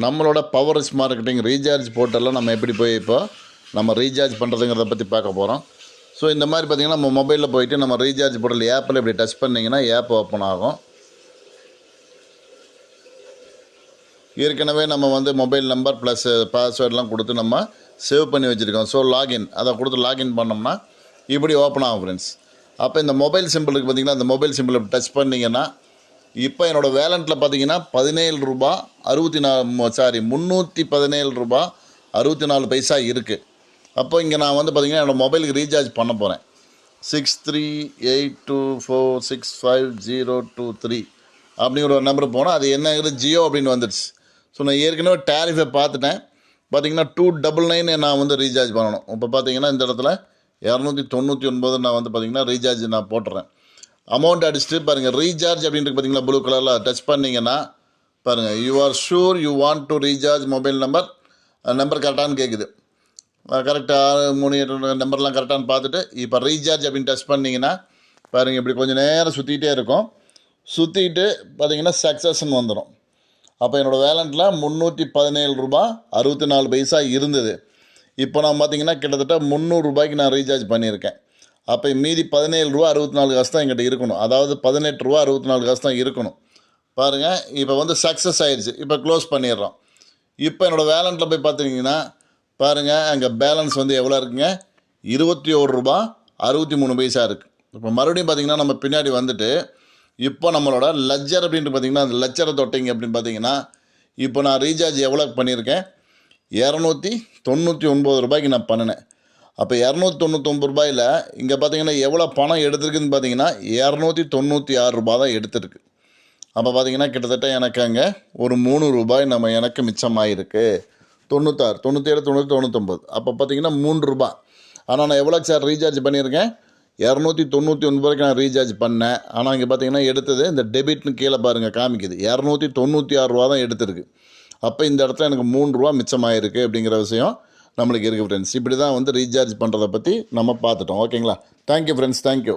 நம்மளோட power marketing recharge போர்ட்டலில் நம்ம எப்படி போய் இப்போ நம்ம ரீசார்ஜ் பண்ணுறதுங்கிறத பற்றி பார்க்க போகிறோம். ஸோ இந்த மாதிரி பார்த்திங்கன்னா நம்ம மொபைலில் போய்ட்டு நம்ம ரீசார்ஜ் போர்ட்டல் ஆப்பில் இப்படி டச் பண்ணிங்கன்னா ஆப் ஓப்பன் ஆகும். ஏற்கனவே நம்ம வந்து மொபைல் நம்பர் ப்ளஸ் பாஸ்வேர்டெலாம் கொடுத்து நம்ம சேவ் பண்ணி வச்சுருக்கோம். ஸோ லாகின் அதை கொடுத்து லாகின் பண்ணோம்னா இப்படி ஓப்பன் ஆகும் ஃப்ரெண்ட்ஸ். அப்போ இந்த மொபைல் சிம்பிளுக்கு பார்த்திங்கன்னா இந்த மொபைல் சிம்பிள் டச் பண்ணிங்கன்னா இப்போ என்னோடய வேலண்ட்டில் பார்த்தீங்கன்னா ₹317 இருக்குது. அப்போ இங்கே நான் வந்து பார்த்திங்கன்னா என்னோடய மொபைலுக்கு ரீசார்ஜ் பண்ண போகிறேன். 6382465023 அப்படிங்கிற ஒரு நம்பர் போனால் அது என்னங்கிறது ஜியோ அப்படின்னு வந்துடுச்சு. ஸோ நான் ஏற்கனவே டேரிஃபை பார்த்துட்டேன். பார்த்திங்கன்னா 299 நான் வந்து ரீசார்ஜ் பண்ணணும். இப்போ பார்த்திங்கன்னா இந்த இடத்துல 299 நான் வந்து பார்த்திங்கன்னா ரீசார்ஜ் நான் போட்டுறேன். அமௌண்ட் அடிச்சுட்டு பாருங்கள் ரீசார்ஜ் அப்படின்ட்டு பார்த்தீங்களா ப்ளூ கலரில் டச் பண்ணிங்கன்னா பாருங்கள் you are sure you want to recharge mobile number கரெக்டானு கேட்குது. கரெக்டாக 3 நம்பர்லாம் கரெக்டானு பார்த்துட்டு இப்போ ரீசார்ஜ் அப்படின்னு டச் பண்ணிங்கன்னா பாருங்கள் இப்படி கொஞ்சம் நேரம் சுற்றிக்கிட்டே இருக்கும். சுற்றிட்டு பார்த்தீங்கன்னா சக்ஸஸ்ன்னு வந்துடும். அப்போ என்னோடய வேலண்ட்டில் ₹317.64 இருந்தது. இப்போ நான் பார்த்தீங்கன்னா கிட்டத்தட்ட ₹300 நான் ரீசார்ஜ் பண்ணியிருக்கேன். அப்போ மீதி ₹17.64 தான் எங்கிட்ட இருக்கணும். அதாவது ₹18.64 தான் இருக்கணும். பாருங்கள் இப்போ வந்து சக்ஸஸ் ஆகிடுச்சு. இப்போ க்ளோஸ் பண்ணிடுறோம். இப்போ என்னோடய வேலண்ட்டில் போய் பார்த்துக்கிங்கன்னா பாருங்கள் அங்கே பேலன்ஸ் வந்து எவ்வளோ இருக்குங்க, ₹21.63 இருக்குது. இப்போ மறுபடியும் பார்த்திங்கன்னா நம்ம பின்னாடி வந்துட்டு இப்போ நம்மளோட லெட்ஜர் அப்படின்ட்டு பார்த்திங்கன்னா அந்த லெட்ஜரை தொட்டிங்க அப்படின்னு பார்த்தீங்கன்னா இப்போ நான் ரீசார்ஜ் எவ்வளோ பண்ணியிருக்கேன், ₹299 நான் பண்ணினேன். அப்போ ₹299 இங்கே பார்த்தீங்கன்னா எவ்வளோ பணம் எடுத்திருக்குதுன்னு பார்த்தீங்கன்னா ₹296 தான் எடுத்துருக்கு. அப்போ பார்த்தீங்கன்னா கிட்டத்தட்ட எனக்கு அங்கே ஒரு ₹3 எனக்கு மிச்சமாகிருக்கு. 96 97 90 99 அப்போ பார்த்தீங்கன்னா ₹3. ஆனால் நான் எவ்வளோக்கு சார் ரீசார்ஜ் பண்ணியிருக்கேன், ₹299 நான் ரீசார்ஜ் பண்ணேன். ஆனால் இங்கே பார்த்தீங்கன்னா எடுத்தது இந்த டெபிட்னு கீழே பாருங்கள் காமிக்குது ₹296 தான் எடுத்திருக்கு. அப்போ இந்த இடத்துல எனக்கு ₹3 மிச்சமாகிருக்கு அப்படிங்கிற விஷயம் நம்மளுக்கு இருக்குது ஃப்ரெண்ட்ஸ். இப்படி தான் வந்து ரீசார்ஜ் பண்ணுறதை பற்றி நம்ம பார்த்துட்டோம். ஓகேங்களா? Thank you friends, thank you.